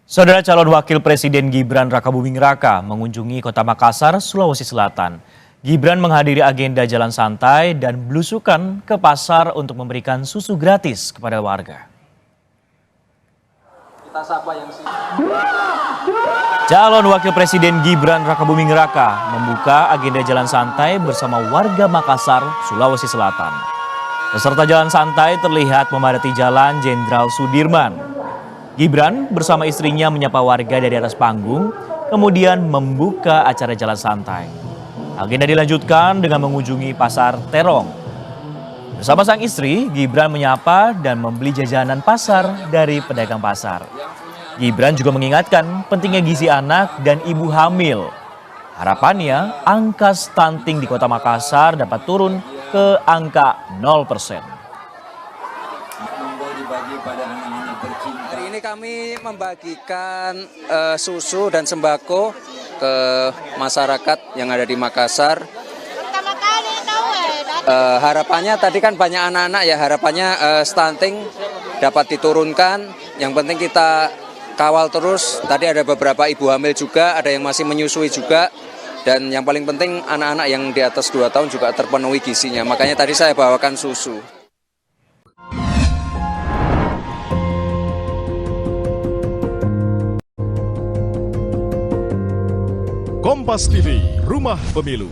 Saudara calon Wakil Presiden Gibran Rakabuming Raka mengunjungi Kota Makassar, Sulawesi Selatan. Gibran menghadiri agenda jalan santai dan belusukan ke pasar untuk memberikan susu gratis kepada warga. Calon Wakil Presiden Gibran Rakabuming Raka membuka agenda jalan santai bersama warga Makassar, Sulawesi Selatan. Peserta jalan santai terlihat memadati Jalan Jenderal Sudirman. Gibran bersama istrinya menyapa warga dari atas panggung, kemudian membuka acara jalan santai. Agenda dilanjutkan dengan mengunjungi Pasar Terong. Bersama sang istri, Gibran menyapa dan membeli jajanan pasar dari pedagang pasar. Gibran juga mengingatkan pentingnya gizi anak dan ibu hamil. Harapannya, angka stunting di Kota Makassar dapat turun ke angka 0%. Hari ini kami membagikan susu dan sembako ke masyarakat yang ada di Makassar. Harapannya tadi kan banyak anak-anak ya, harapannya stunting dapat diturunkan. Yang penting kita kawal terus. Tadi ada beberapa ibu hamil juga, ada yang masih menyusui juga. Dan yang paling penting anak-anak yang di atas 2 tahun juga terpenuhi gizinya. Makanya tadi saya bawakan susu. Kompas TV, Rumah Pemilu.